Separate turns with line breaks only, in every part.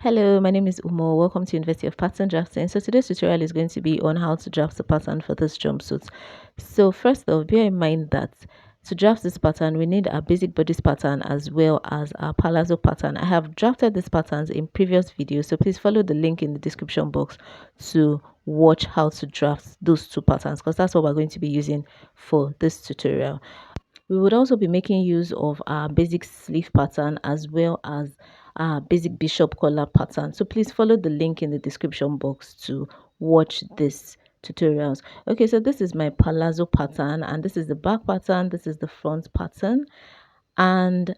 Hello, my name is Umo. Welcome to University of Pattern Drafting. So today's tutorial is going to be on how to draft the pattern for this jumpsuit. So first off, bear in mind that to draft this pattern, we need a basic bodice pattern as well as a palazzo pattern. I have drafted these patterns in previous videos, so please follow the link in the description box to watch how to draft those two patterns because that's what we're going to be using for this tutorial. We would also be making use of our basic sleeve pattern as well as our basic bishop collar pattern. So please follow the link in the description box to watch this tutorials. Okay, so this is my palazzo pattern and this is the back pattern, this is the front pattern, and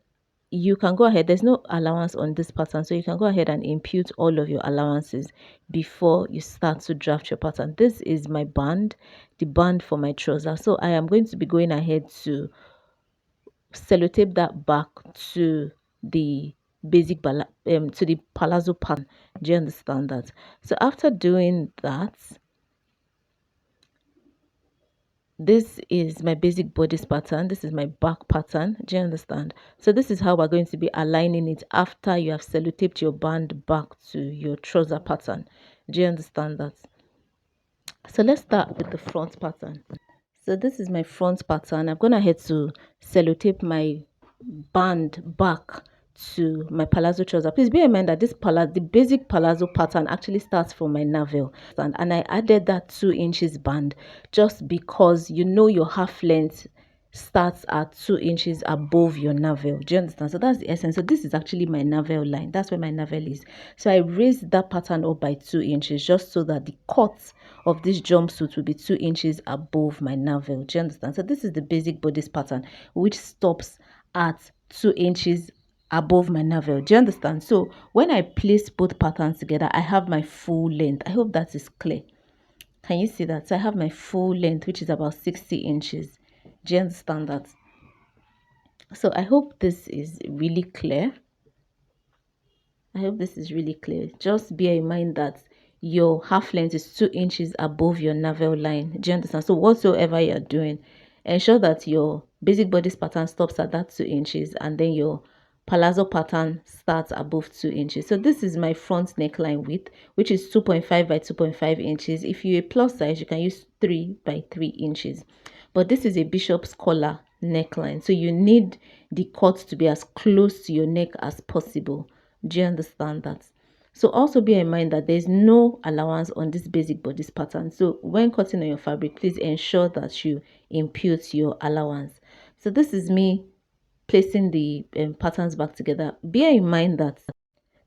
you can go ahead, there's no allowance on this pattern, so you can go ahead and impute all of your allowances before you start to draft your pattern. This is my band, the band for my trouser, so I am going to be going ahead to sellotape that back to the to the palazzo pattern. Do you understand that? So after doing that, this is my basic bodice pattern, this is my back pattern. Do you understand? So this is how we're going to be aligning it after you have sellotaped your band back to your trouser pattern. Do you understand that? So let's start with the front pattern. So this is my front pattern. I'm gonna head to sellotape my band back to my palazzo trouser. Please bear in mind that the basic palazzo pattern actually starts from my navel, and I added that 2 inches band just because you know your half length starts at 2 inches above your navel. Do you understand? So that's the essence. So this is actually my navel line. That's where my navel is. So I raised that pattern up by 2 inches just so that the cut of this jumpsuit will be 2 inches above my navel. Do you understand? So this is the basic bodice pattern, which stops at 2 inches above my navel. Do you understand? So when I place both patterns together, I have my full length. I hope that is clear. Can you see that? So I have my full length, which is about 60 inches. Do you understand that? So I hope this is really clear. I hope this is really clear. Just bear in mind that your half length is 2 inches above your navel line. Do you understand? So whatsoever you're doing, ensure that your basic bodice pattern stops at that 2 inches and then your palazzo pattern starts above 2 inches. So this is my front neckline width, which is 2.5 by 2.5 inches. If you're a plus size, you can use 3 by 3 inches. But this is a bishop's collar neckline. So you need the cut to be as close to your neck as possible. Do you understand that? So also bear in mind that there's no allowance on this basic bodice pattern. So when cutting on your fabric, please ensure that you impute your allowance. So this is me placing the patterns back together. Please bear in mind that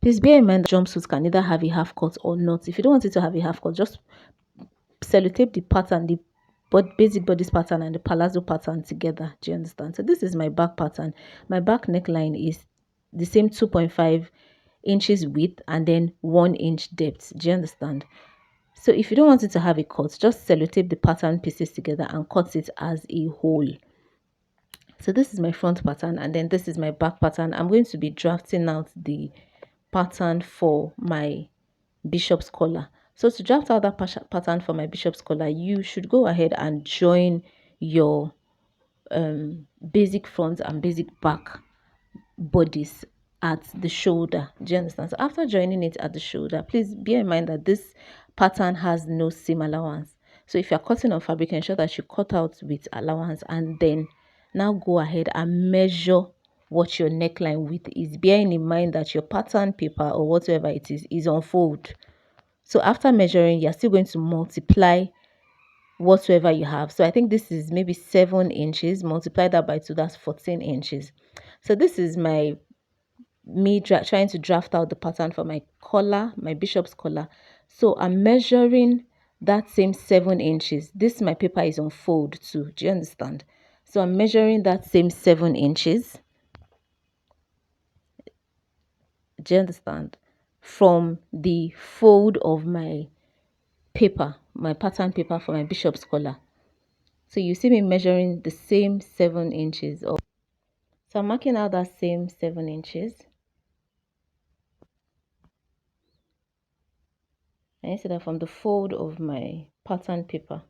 jumpsuits can either have a half cut or not. If you don't want it to have a half cut, just sellotape the pattern, the basic bodice pattern and the palazzo pattern together. Do you understand? So this is my back pattern. My back neckline is the same 2.5 inches width and then 1 inch depth. Do you understand? So if you don't want it to have a cut, just sellotape the pattern pieces together and cut it as a whole. So this is my front pattern and then this is my back pattern. I'm going to be drafting out the pattern for my bishop's collar. So to draft out that pattern for my bishop's collar, you should go ahead and join your basic front and basic back bodies at the shoulder. Do you understand? So after joining it at the shoulder, please bear in mind that this pattern has no seam allowance. So if you're cutting on fabric, ensure that you cut out with allowance and then now go ahead and measure what your neckline width is, bearing in mind that your pattern paper or whatever it is on fold. So after measuring, you're still going to multiply whatsoever you have. So I think this is maybe 7 inches. Multiply that by 2, that's 14 inches. So this is me trying to draft out the pattern for my collar, my bishop's collar. So I'm measuring that same 7 inches. This my paper is on fold too. Do you understand? So I'm measuring that same 7 inches. Do you understand? From the fold of my paper, my pattern paper for my bishop's collar. So you see me measuring the same 7 inches. So I'm marking out that same 7 inches. And you see that from the fold of my pattern paper,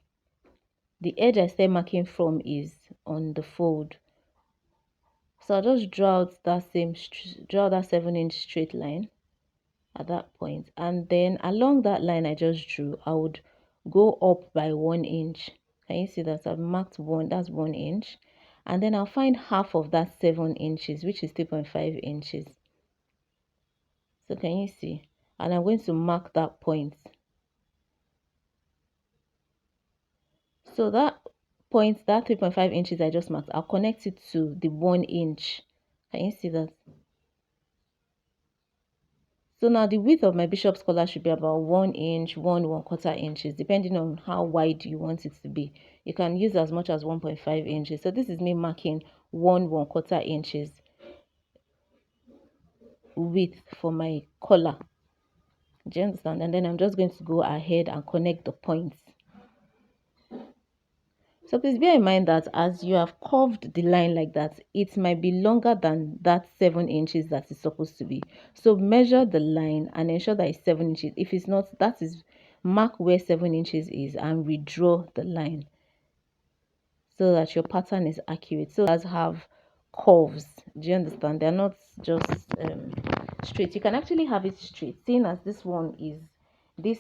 the edge I start marking from is on the fold. So I'll just draw out that 7-inch straight line at that point, and then along that line I just drew, I would go up by 1 inch. Can you see that? I've marked one, that's 1 inch, and then I'll find half of that 7 inches, which is 3.5 inches. So can you see? And I'm going to mark that point. So that point, that 3.5 inches I just marked, I'll connect it to the 1 inch. Can you see that? So now the width of my bishop's collar should be about 1 inch, 1.25 inches, depending on how wide you want it to be. You can use as much as 1.5 inches. So this is me marking 1.25 inches width for my collar. Do you understand? And then I'm just going to go ahead and connect the points. So please bear in mind that as you have curved the line like that, it might be longer than that 7 inches that is supposed to be. So measure the line and ensure that it's 7 inches. If it's not, that is, mark where 7 inches is and redraw the line so that your pattern is accurate. So as have curves, do you understand? They're not just straight. You can actually have it straight, seeing as this one is this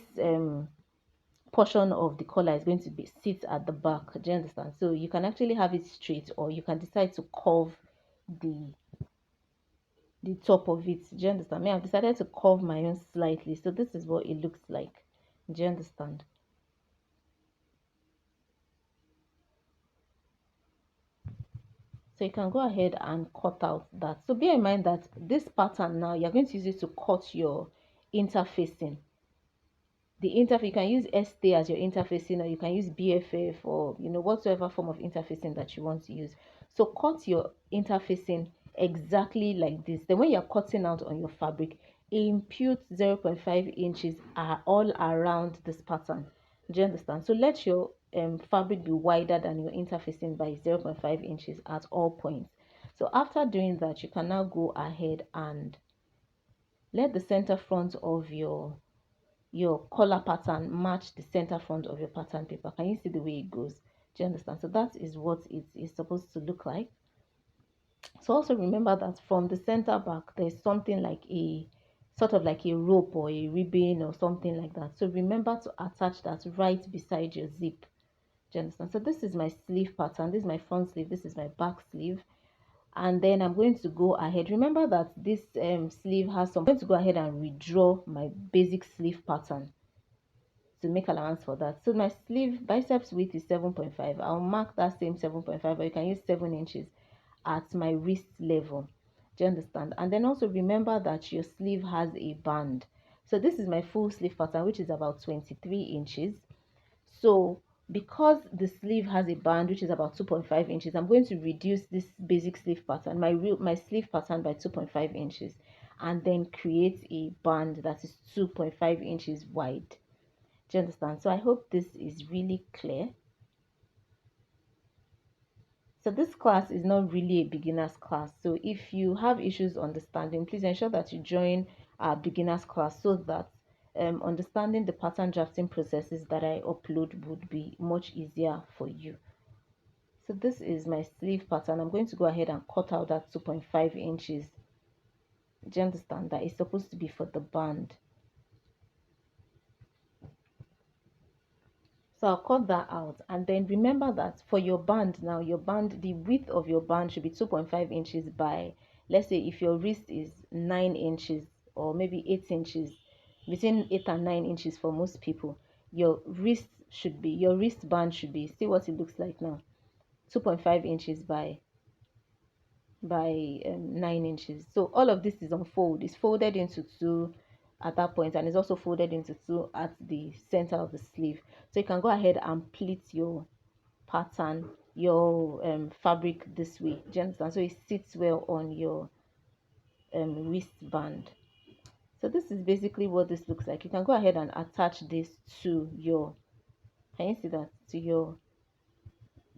portion of the collar is going to be sit at the back. Do you understand? So you can actually have it straight, or you can decide to curve the top of it. Do you understand? Me, I've decided to curve my own slightly, so this is what it looks like. Do you understand? So you can go ahead and cut out that. So bear in mind that this pattern now, you're going to use it to cut your interfacing. The interface, you can use ST as your interfacing, or you can use BFF, or whatsoever form of interfacing that you want to use. So cut your interfacing exactly like this. Then when you're cutting out on your fabric, impute 0.5 inches are all around this pattern. Do you understand? So let your fabric be wider than your interfacing by 0.5 inches at all points. So after doing that, you can now go ahead and let the center front of your collar pattern match the center front of your pattern paper. Can you see the way it goes? Do you understand? So that is what it is supposed to look like. So also remember that from the center back, there's something like a sort of like a rope or a ribbon or something like that. So remember to attach that right beside your zip. Do you understand? So this is my sleeve pattern. This is my front sleeve. This is my back sleeve. And then I'm going to go ahead. Remember that this sleeve has some. I'm going to go ahead and redraw my basic sleeve pattern to make allowance for that. So my sleeve biceps width is 7.5. I'll mark that same 7.5, or you can use 7 inches at my wrist level. Do you understand? And then also remember that your sleeve has a band. So this is my full sleeve pattern, which is about 23 inches. So because the sleeve has a band which is about 2.5 inches, I'm going to reduce this basic sleeve pattern, my sleeve pattern, by 2.5 inches, and then create a band that is 2.5 inches wide. Do you understand? So I hope this is really clear. So this class is not really a beginner's class. So if you have issues understanding, please ensure that you join our beginner's class so that understanding the pattern drafting processes that I upload would be much easier for you. So this is my sleeve pattern. I'm going to go ahead and cut out that 2.5 inches. Do you understand? That is supposed to be for the band. So I'll cut that out, and then remember that for your band now, your band, the width of your band should be 2.5 inches by, let's say if your wrist is 9 inches or maybe 8 inches, between 8 and 9 inches for most people, your wrist band should be, see what it looks like now, 2.5 inches by 9 inches. So all of this is on fold. It's folded into two at that point, and it's also folded into two at the center of the sleeve. So you can go ahead and pleat your pattern, your fabric this way. Do you understand? So it sits well on your wristband. So this is basically what this looks like. You can go ahead and attach this to your, can you see that, to your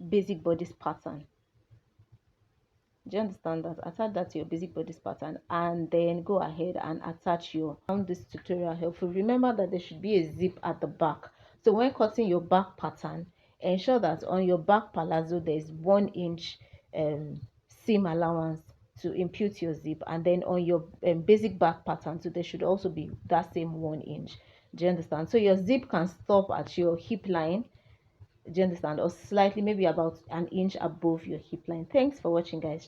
basic bodice pattern. Do you understand that? Attach that to your basic bodice pattern, and then go ahead and attach your, found this tutorial helpful. Remember that there should be a zip at the back. So when cutting your back pattern, ensure that on your back palazzo there is 1 inch seam allowance to impute your zip, and then on your basic back pattern, so there should also be that same 1 inch. Do you understand? So your zip can stop at your hip line, do you understand, or slightly, maybe about an inch above your hip line. Thanks for watching, guys.